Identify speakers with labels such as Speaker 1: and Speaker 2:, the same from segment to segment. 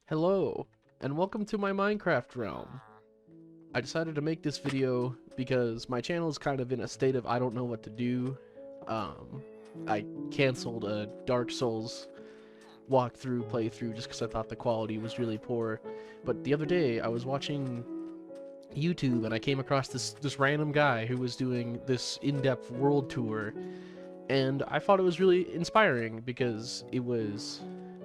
Speaker 1: Hello, and welcome to my Minecraft realm. I decided to make this video because my channel is kind of in a state of I don't know what to do. I canceled a Dark Souls walkthrough playthrough just because I thought the quality was really poor. But the other day I was watching YouTube and I came across this random guy who was doing this in-depth world tour, and I thought it was really inspiring because it was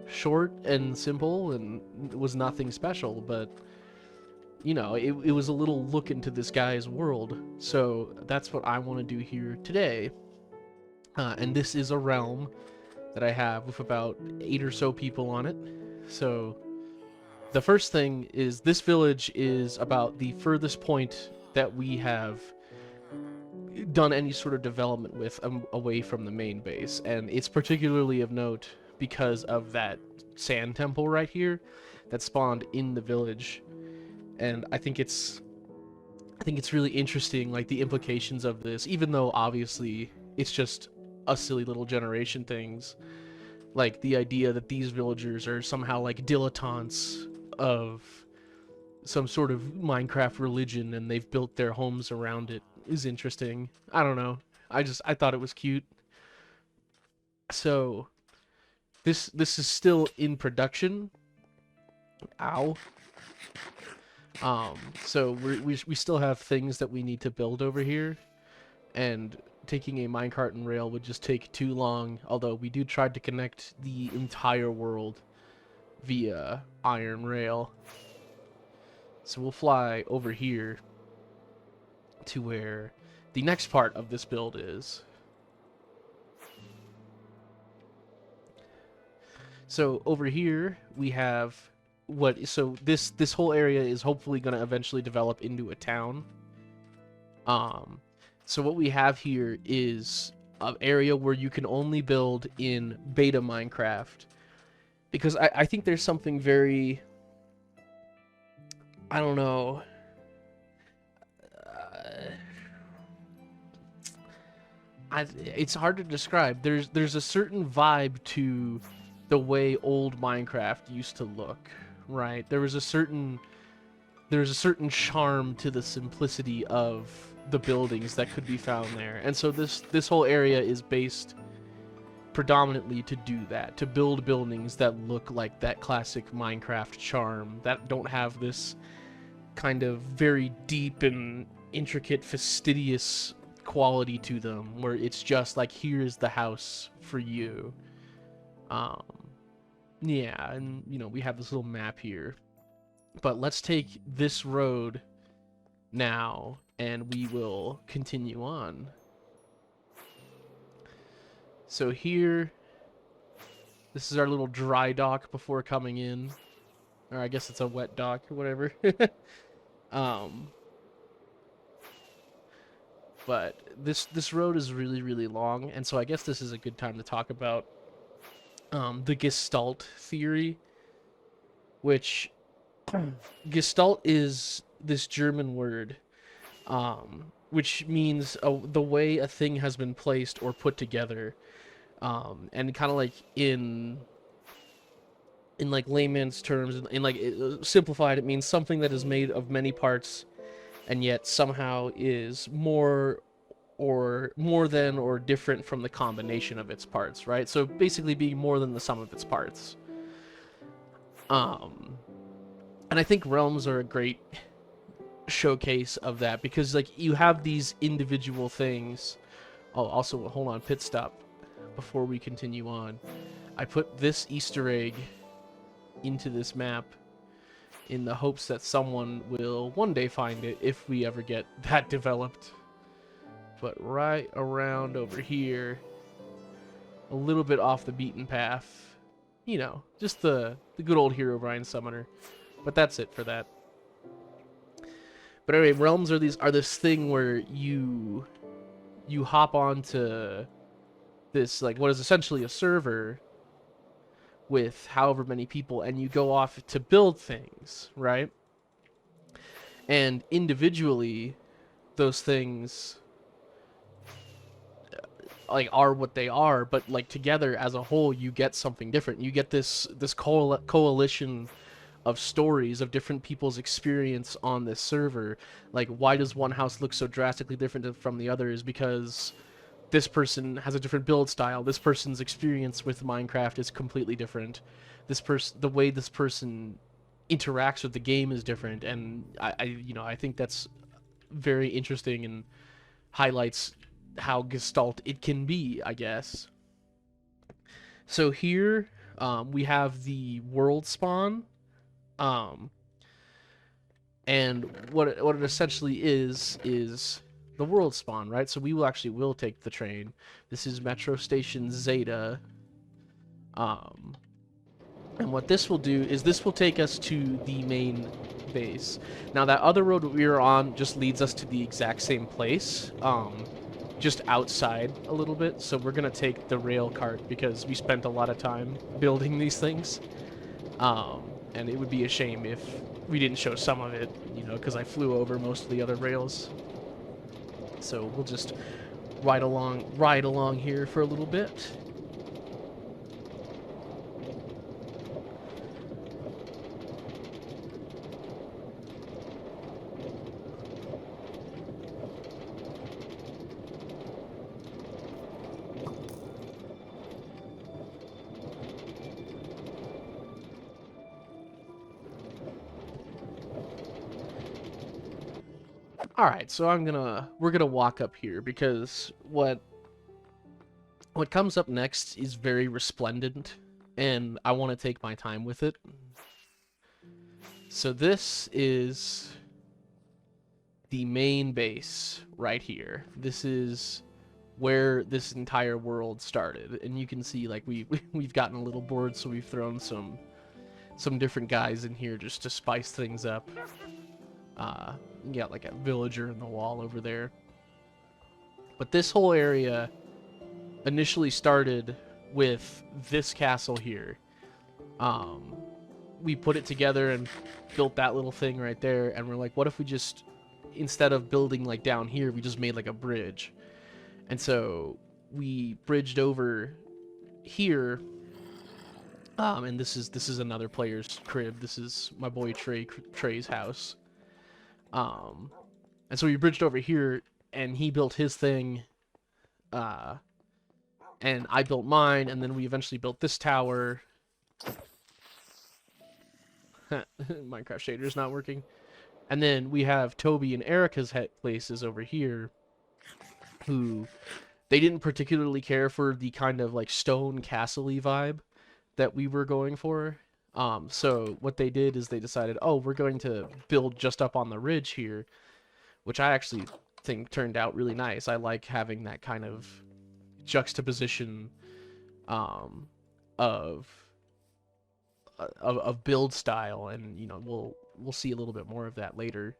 Speaker 1: short and simple and it was nothing special, but it was a little look into this guy's world. So that's what I want to do here today. And this is a realm that I have with about 8 or so people on it. So the first thing is this village is about the furthest point that we have done any sort of development with away from the main base, and it's particularly of note because of that sand temple right here that spawned in the village. And I think it's really interesting, like the implications of this, even though obviously it's just a silly little generation things, like the idea that these villagers are somehow like dilettantes of some sort of Minecraft religion and they've built their homes around it is interesting. I don't know. I thought it was cute. So this is still in production. Ow. So we still have things that we need to build over here, and taking a minecart and rail would just take too long, although we do try to connect the entire world via iron rail. So we'll fly over here to where the next part of this build is. So over here we have this whole area is hopefully going to eventually develop into a town. So what we have here is an area where you can only build in beta Minecraft, because I think there's something very, I don't know, it's hard to describe. There's a certain vibe to the way old Minecraft used to look, right? There's a certain charm to the simplicity of the buildings that could be found there. And so this whole area is based predominantly to do that, to build buildings that look like that classic Minecraft charm, that don't have this kind of very deep and intricate, fastidious quality to them, where it's just like, here's the house for you. Um, yeah, and we have this little map here. But let's take this road now, and we will continue on. So here, this is our little dry dock before coming in. Or I guess it's a wet dock or whatever. um, but this road is really, really long, and so I guess this is a good time to talk about the Gestalt theory, which Gestalt is this German word, which means the way a thing has been placed or put together, and kind of like in like layman's terms, in like simplified, it means something that is made of many parts, and yet somehow is more than or different from the combination of its parts, right? So basically, being more than the sum of its parts. Um, and I think realms are a great showcase of that, because like you have these individual things. Oh, also, hold on, pit stop before we continue on. I put this Easter egg into this map in the hopes that someone will one day find it if we ever get that developed. But right around over here, a little bit off the beaten path, just the good old Herobrine summoner. But that's it for that. But anyway, realms are this thing where you hop onto this, like, what is essentially a server with however many people, and you go off to build things, right? And individually, those things like are what they are, but like together as a whole, you get something different. You get this coalition of stories of different people's experience on this server. Like, why does one house look so drastically different from the others? Because this person has a different build style. This person's experience with Minecraft is completely different. The way this person interacts with the game is different, and I think that's very interesting and highlights how gestalt it can be, I guess. So here we have the world spawn, and what it essentially is the world spawn, right? So we will take the train. This is Metro Station Zeta. And what this will do is this will take us to the main base. Now that other road that we were on just leads us to the exact same place, just outside a little bit. So we're gonna take the rail cart because we spent a lot of time building these things. And it would be a shame if we didn't show some of it, you know, because I flew over most of the other rails. So we'll just ride along here for a little bit. Alright, so we're gonna walk up here because what comes up next is very resplendent, and I want to take my time with it. So this is the main base right here. This is where this entire world started, and you can see like we've gotten a little bored, so we've thrown some different guys in here just to spice things up. You got like a villager in the wall over there. But this whole area initially started with this castle here. We put it together and built that little thing right there, and we're like, what if we just, instead of building like down here, we just made like a bridge. And so we bridged over here. And this is another player's crib. This is my boy Trey's house. And so we bridged over here, and he built his thing, and I built mine, and then we eventually built this tower. Minecraft shader's not working. And then we have Toby and Erica's places over here, who they didn't particularly care for the kind of like stone castle-y vibe that we were going for. So what they did is they decided, oh, we're going to build just up on the ridge here, which I actually think turned out really nice. I like having that kind of juxtaposition of build style, and you know we'll see a little bit more of that later.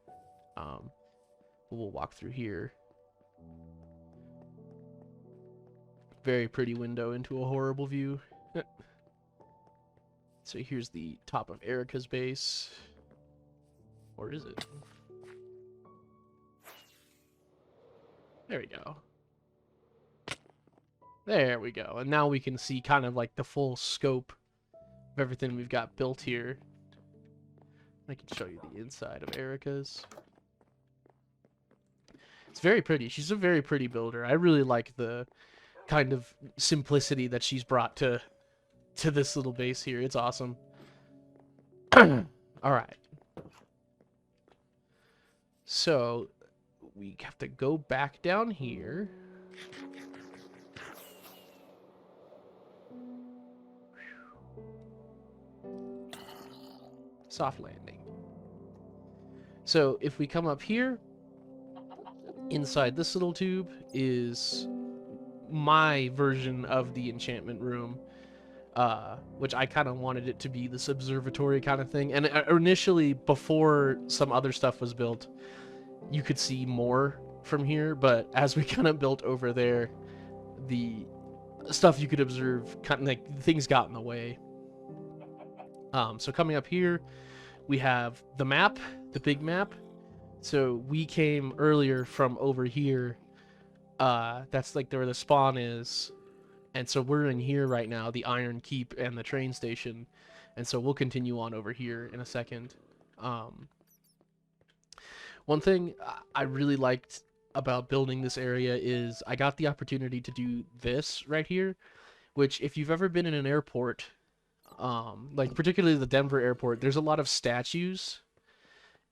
Speaker 1: We'll walk through here. Very pretty window into a horrible view. So here's the top of Erica's base. Or is it? There we go. There we go. And now we can see kind of like the full scope of everything we've got built here. I can show you the inside of Erica's. It's very pretty. She's a very pretty builder. I really like the kind of simplicity that she's brought to this little base here. It's awesome. All right. So we have to go back down here. Soft landing. So if we come up here, inside this little tube is my version of the enchantment room, which I kind of wanted it to be this observatory kind of thing. And initially, before some other stuff was built, you could see more from here, but as we kind of built over there, the stuff you could observe, kind of like things got in the way. So coming up here, we have the map, the big map. So we came earlier from over here. That's like where the spawn is. And so we're in here right now, the Iron Keep and the train station. And so we'll continue on over here in a second. Um, One thing I really liked about building this area is I got the opportunity to do this right here, which if you've ever been in an airport, like particularly the Denver airport, there's a lot of statues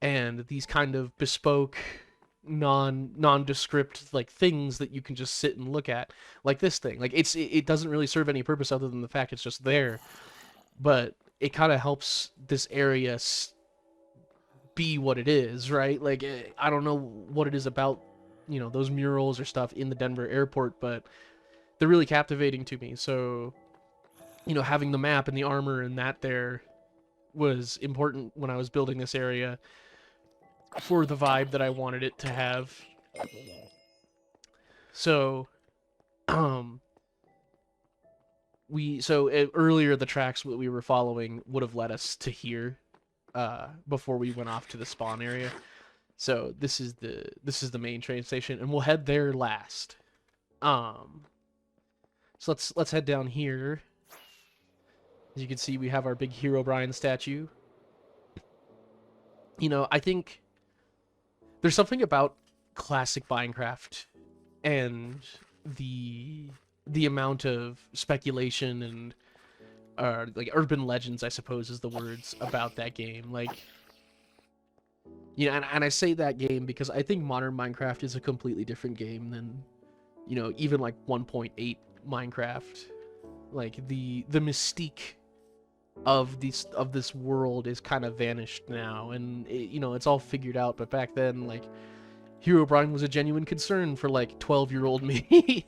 Speaker 1: and these kind of bespoke nondescript like things that you can just sit and look at, like this thing. Like it doesn't really serve any purpose other than the fact it's just there, but it kind of helps this area be what it is, right? Like I don't know what it is about, you know, those murals or stuff in the Denver airport, but they're really captivating to me. So, you know, having the map and the armor and that there was important when I was building this area for the vibe that I wanted it to have. So, um, earlier the tracks that we were following would have led us to here, before we went off to the spawn area. So this is the main train station, and we'll head there last. So let's head down here. As you can see, we have our big Herobrine statue. You know, I think there's something about classic Minecraft and the amount of speculation and like urban legends, I suppose, is the words about that game. Like, you know, and I say that game because I think modern Minecraft is a completely different game than, you know, even like 1.8 Minecraft. Like the mystique of this world is kind of vanished now, and you know, it's all figured out. But back then, like, Herobrine was a genuine concern for like 12-year-old me.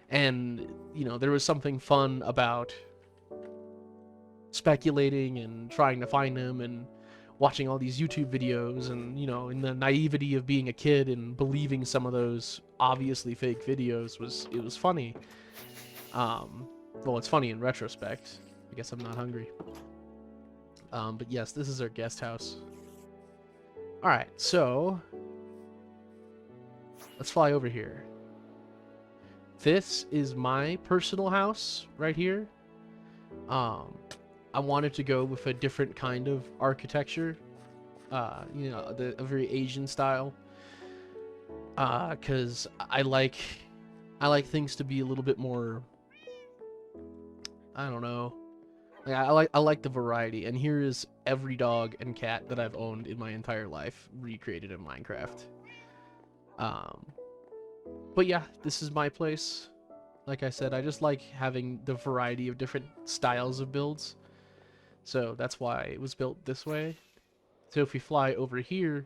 Speaker 1: And you know, there was something fun about speculating and trying to find him and watching all these YouTube videos, and you know, in the naivety of being a kid and believing some of those obviously fake videos was funny. Well, it's funny in retrospect. I guess I'm not hungry. But yes, this is our guest house. All right, so let's fly over here. This is my personal house right here. I wanted to go with a different kind of architecture, you know, a very Asian style, because I like things to be a little bit more, I don't know, like I like the variety. And here is every dog and cat that I've owned in my entire life recreated in Minecraft. But yeah, this is my place. Like I said, I just like having the variety of different styles of builds. So that's why it was built this way. So if we fly over here,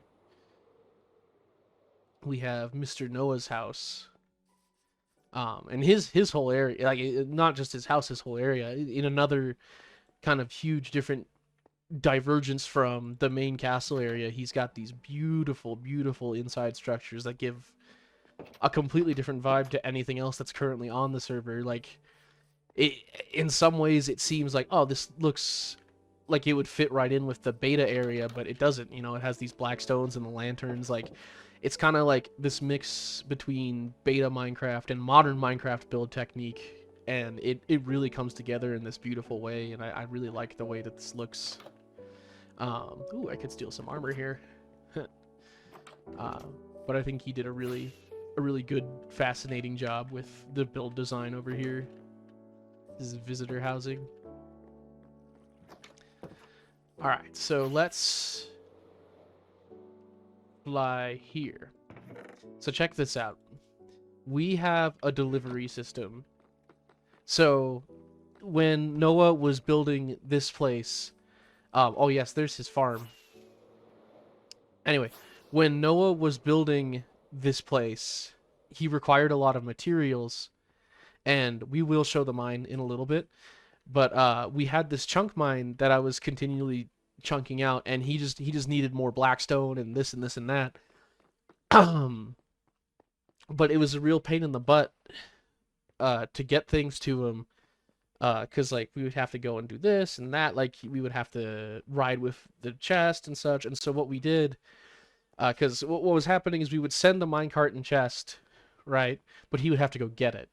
Speaker 1: we have Mr. Noah's house. And his whole area, like not just his house, his whole area, in another kind of huge different divergence from the main castle area, he's got these beautiful, beautiful inside structures that give a completely different vibe to anything else that's currently on the server. Like, in some ways, it seems like, oh, this looks like it would fit right in with the beta area, but it doesn't. You know, it has these black stones and the lanterns. Like, it's kind of like this mix between beta Minecraft and modern Minecraft build technique, and it really comes together in this beautiful way, and I really like the way that this looks. Ooh, I could steal some armor here. But I think he did a really good, fascinating job with the build design over here. This is visitor housing. All right, so let's fly here. So check this out. We have a delivery system. So when Noah was building this place, oh yes, there's his farm. Anyway, when Noah was building this place, he required a lot of materials, and we will show the mine in a little bit. But we had this chunk mine that I was continually chunking out, and he just needed more blackstone and this and this and that. But it was a real pain in the butt to get things to him, because like we would have to go and do this and that, like we would have to ride with the chest and such. And so what we did, because what was happening is we would send the minecart and chest, right, but he would have to go get it.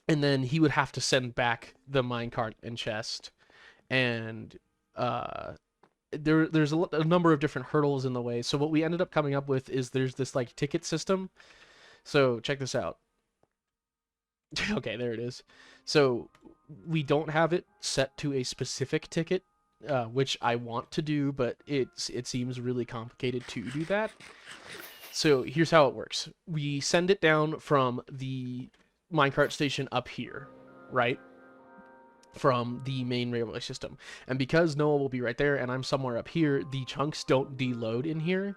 Speaker 1: and then he would have to send back the minecart and chest, and there's a number of different hurdles in the way. So what we ended up coming up with is there's this like ticket system. So check this out. Okay, there it is. So we don't have it set to a specific ticket, which I want to do, but it seems really complicated to do that. So here's how it works. We send it down from the minecart station up here, right? From the main railway system. And because Noah will be right there and I'm somewhere up here, the chunks don't deload in here.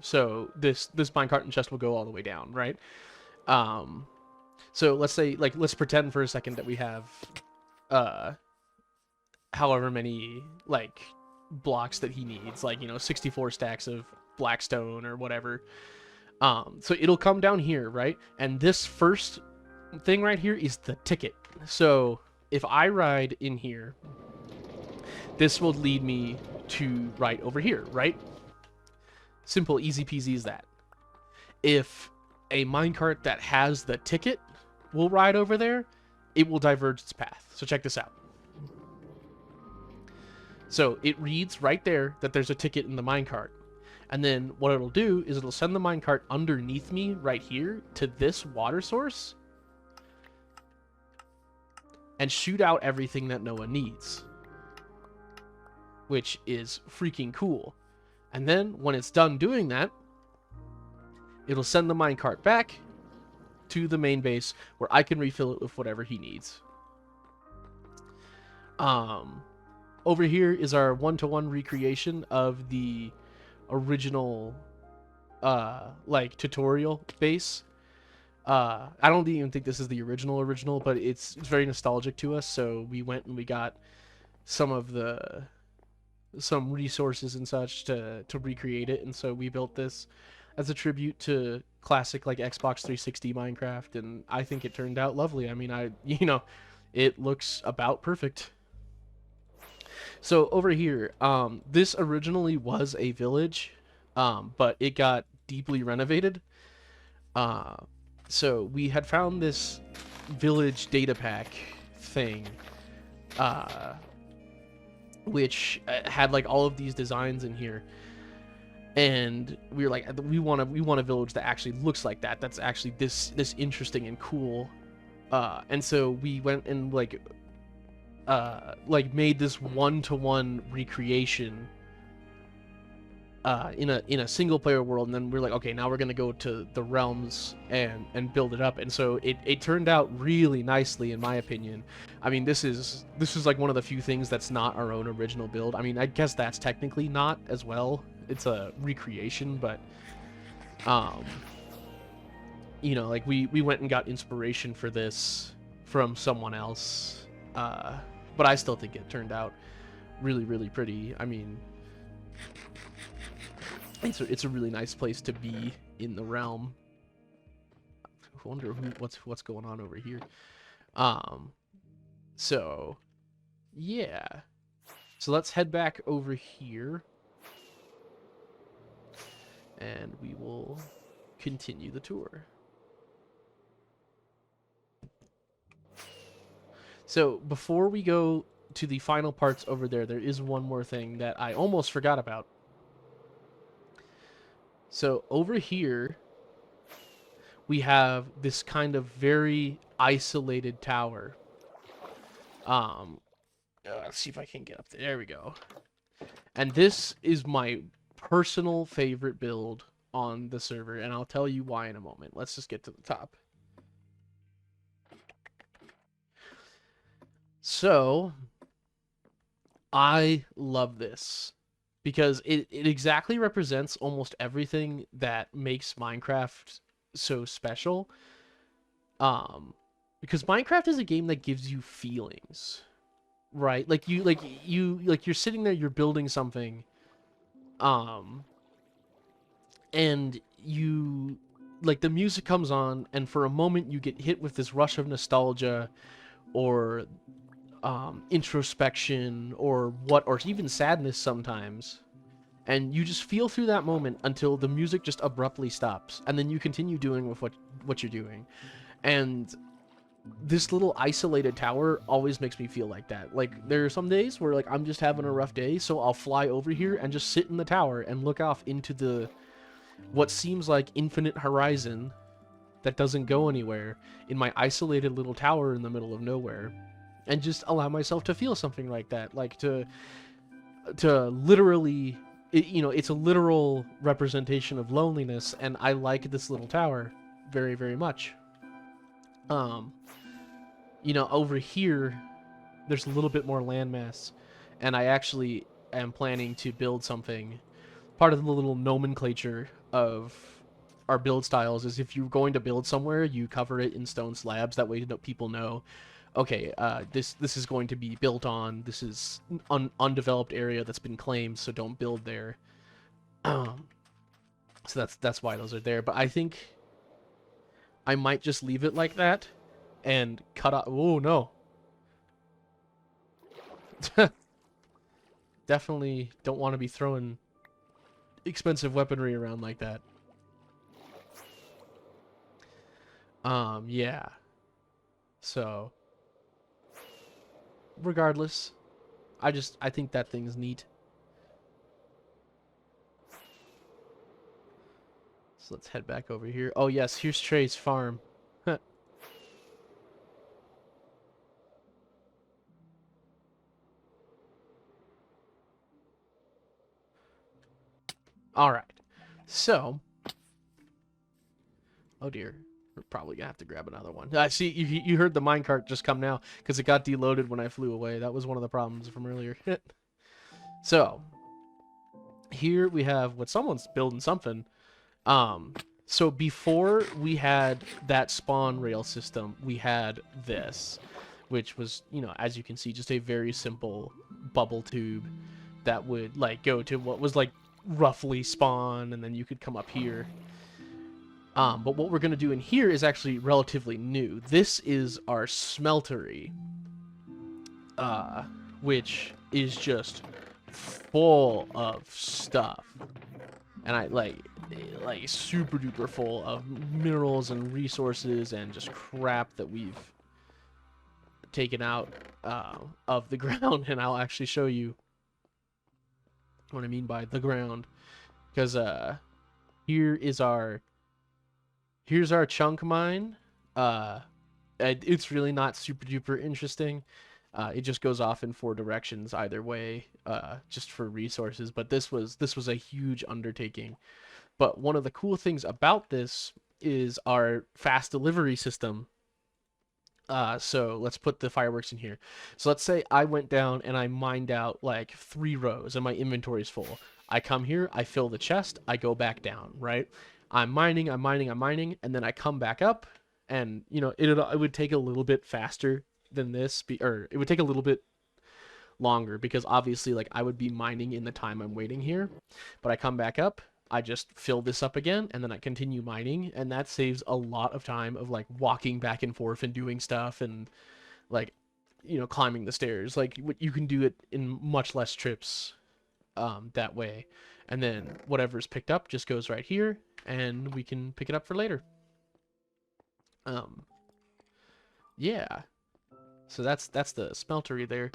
Speaker 1: So this minecart and chest will go all the way down, right? So let's say, like, let's pretend for a second that we have however many, like, blocks that he needs, like, 64 stacks of blackstone or whatever. So it'll come down here, right? And this first thing right here is the ticket. So if I ride in here, this will lead me to right over here, right? Simple, easy peasy is that. If a minecart that has the ticket will ride over there, it will diverge its path. So check this out. So it reads right there that there's a ticket in the minecart. And then what it'll do is it'll send the minecart underneath me right here to this water source and shoot out everything that Noah needs, which is freaking cool. And then when it's done doing that, it'll send the minecart back to the main base where I can refill it with whatever he needs. Over here is our one-to-one recreation of the original like tutorial base. I don't even think this is the original, but it's very nostalgic to us, so we went and we got some resources and such to recreate it, and so we built this as a tribute to classic like Xbox 360 Minecraft, and I think it turned out lovely. I mean, it looks about perfect. So over here, this originally was a village, but it got deeply renovated. So we had found this village data pack thing, which had like all of these designs in here, and we were like, we want a village that actually looks like that. That's actually this interesting and cool. And so we went and like made this one-to-one recreation in a single player world, and then we're like, okay, now we're gonna go to the realms and build it up. And so it turned out really nicely, in my opinion. I mean, this is like one of the few things that's not our own original build. I mean, I guess that's technically not as well. It's a recreation, but like we went and got inspiration for this from someone else. But I still think it turned out really, really pretty. I mean, it's a really nice place to be in the realm. I wonder what's going on over here. So yeah. So let's head back over here, and we will continue the tour. So before we go to the final parts over there is one more thing that I almost forgot about. So over here, we have this kind of very isolated tower. Let's see if I can get up there. There we go. And this is my personal favorite build on the server, and I'll tell you why in a moment. Let's just get to the top. So, I love this because it exactly represents almost everything that makes Minecraft so special. Because Minecraft is a game that gives you feelings, right? Like you're sitting there, you're building something, and you like the music comes on, and for a moment you get hit with this rush of nostalgia, or introspection, or even sadness sometimes, and you just feel through that moment until the music just abruptly stops, and then you continue doing with what you're doing. And this little isolated tower always makes me feel like that. Like, there are some days where, like, I'm just having a rough day, so I'll fly over here and just sit in the tower and look off into the what seems like infinite horizon that doesn't go anywhere in my isolated little tower in the middle of nowhere, and just allow myself to feel something like that, like to literally, it's a literal representation of loneliness, and I like this little tower very, very much. um Over here there's a little bit more landmass, and I actually am planning to build something. Part of the little nomenclature of our build styles is, if you're going to build somewhere, you cover it in stone slabs. That way people know, okay, this is going to be built on, this is undeveloped area that's been claimed, so don't build there. So that's why those are there. But I think I might just leave it like that and cut off. Oh no. Definitely don't want to be throwing expensive weaponry around like that. Yeah. So, regardless, I think that thing's neat. So let's head back over here. Oh yes, here's Trey's farm. All right. So, oh dear, we're probably gonna have to grab another one. I see you heard the minecart just come now because it got deloaded when I flew away. That was one of the problems from earlier. So, here we have what someone's building something. So before we had that spawn rail system, we had this, which was, as you can see, just a very simple bubble tube that would, like, go to what was, like, roughly spawn, and then you could come up here. But what we're going to do in here is actually relatively new. This is our smeltery, which is just full of stuff. And I like super duper full of minerals and resources and just crap that we've taken out of the ground. And I'll actually show you what I mean by the ground, because here's our chunk mine. It's really not super duper interesting. It just goes off in 4 directions either way, just for resources. But this was a huge undertaking. But one of the cool things about this is our fast delivery system. So let's put the fireworks in here. So let's say I went down and I mined out like 3 rows and my inventory is full. I come here, I fill the chest, I go back down, right? I'm mining, and then I come back up, and it would take a little bit faster than this, or it would take a little bit longer, because obviously, like, I would be mining in the time I'm waiting here. But I come back up, I just fill this up again, and then I continue mining, and that saves a lot of time of, like, walking back and forth and doing stuff, and, like, climbing the stairs. Like, you can do it in much less trips that way. And then whatever's picked up just goes right here, and we can pick it up for later. Yeah. So that's the smeltery there.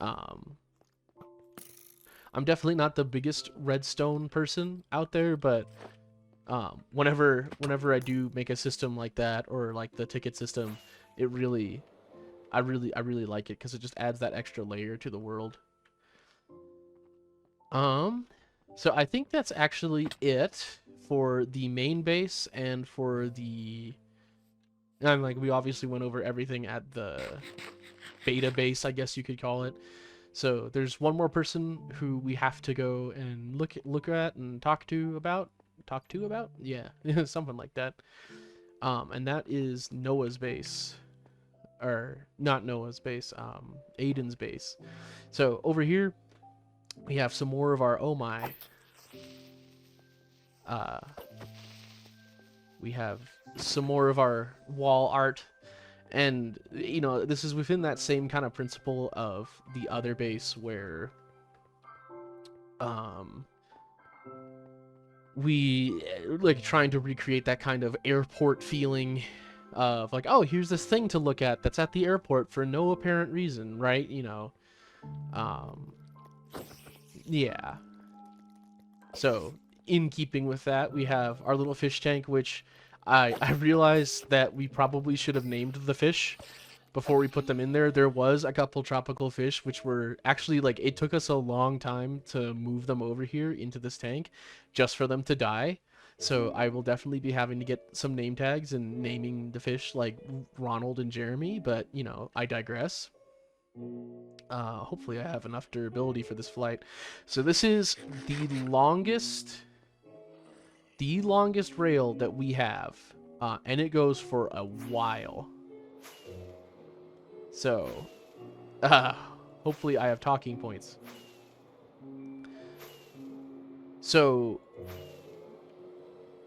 Speaker 1: I'm definitely not the biggest redstone person out there, but whenever I do make a system like that, or like the ticket system, I really like it, because it just adds that extra layer to the world. So I think that's actually it for the main base, and for the, and like, we obviously went over everything at the beta base, I guess you could call it. So there's one more person who we have to go and look at and talk to about, yeah, something like that. And that is Noah's base, or not Noah's base, Aiden's base. So over here we have some more of our, oh my, we have some more of our wall art. And, this is within that same kind of principle of the other base, where we like trying to recreate that kind of airport feeling of like, oh, here's this thing to look at that's at the airport for no apparent reason, right? Yeah. So, in keeping with that, we have our little fish tank, which I realized that we probably should have named the fish before we put them in there. There was a couple tropical fish, which were actually, like, it took us a long time to move them over here into this tank just for them to die. So I will definitely be having to get some name tags and naming the fish like Ronald and Jeremy, but, I digress. Hopefully I have enough durability for this flight. So this is the longest rail that we have, and it goes for a while. So, hopefully I have talking points. So,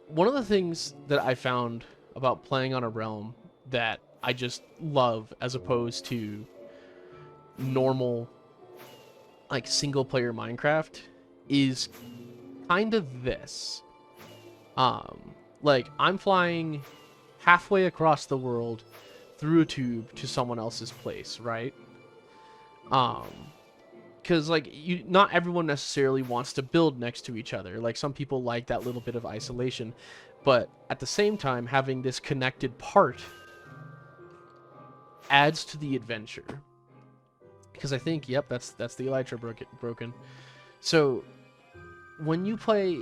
Speaker 1: one of the things that I found about playing on a realm that I just love as opposed to normal, like, single-player Minecraft is kind of this. Like, I'm flying halfway across the world through a tube to someone else's place, right? Because, like, not everyone necessarily wants to build next to each other. Like, some people like that little bit of isolation. But at the same time, having this connected part adds to the adventure. Because I think, yep, that's the elytra broken. So, when you play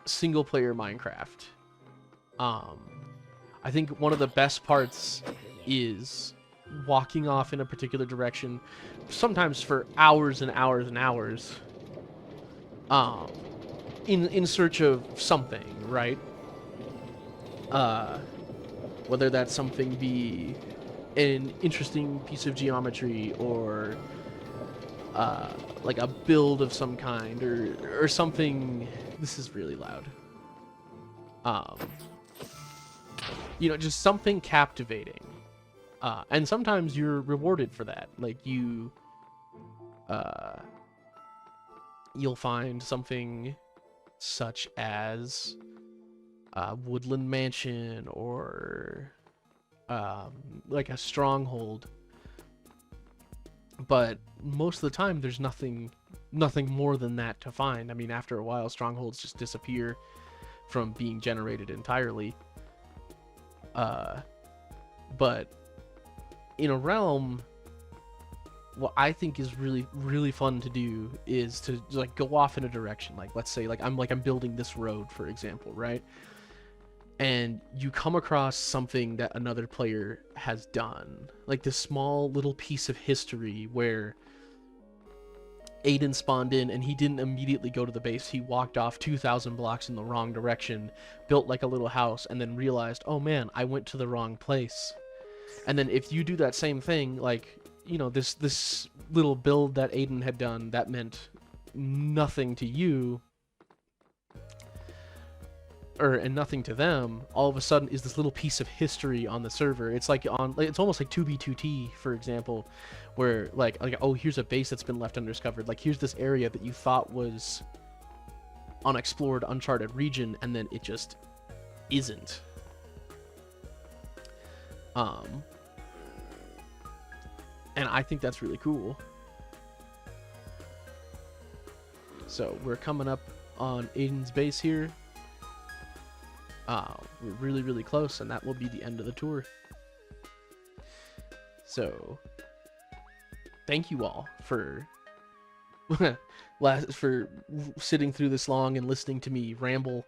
Speaker 1: single-player Minecraft, I think one of the best parts is walking off in a particular direction, sometimes for hours and hours and hours, in search of something, right? Whether that something be an interesting piece of geometry or like a build of some kind or something. This is really loud. Just something captivating. And sometimes you're rewarded for that. Like you'll find something such as Woodland Mansion or like a stronghold. But most of the time there's nothing more than that to find. I mean, after a while strongholds just disappear from being generated entirely. But in a realm, what I think is really, really fun to do is to like go off in a direction. Like, let's say I'm building this road, for example, right? And you come across something that another player has done, like this small little piece of history where Aiden spawned in and he didn't immediately go to the base. He walked off 2,000 blocks in the wrong direction, built like a little house, and then realized, oh man, I went to the wrong place. And then if you do that same thing, like, this little build that Aiden had done that meant nothing to you, and nothing to them, all of a sudden is this little piece of history on the server. It's like it's almost like 2B2T, for example, where like oh, here's a base that's been left undiscovered. Like here's this area that you thought was unexplored, uncharted region, and then it just isn't. And I think that's really cool. So we're coming up on Aiden's base here. We're really, really close, and that will be the end of the tour. So, thank you all for for sitting through this long and listening to me ramble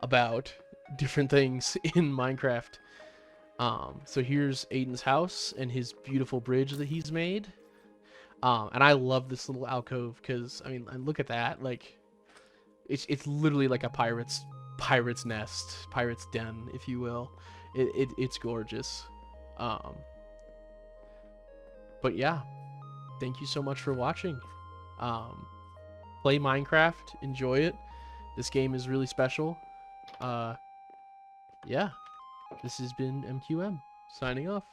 Speaker 1: about different things in Minecraft. So here's Aiden's house and his beautiful bridge that he's made. And I love this little alcove because, I mean, look at that. Like, it's literally like a pirate's nest, pirate's den, if you will. It's gorgeous. But yeah, thank you so much for watching. Play Minecraft, enjoy it. This game is really special. Yeah, this has been MQM signing off.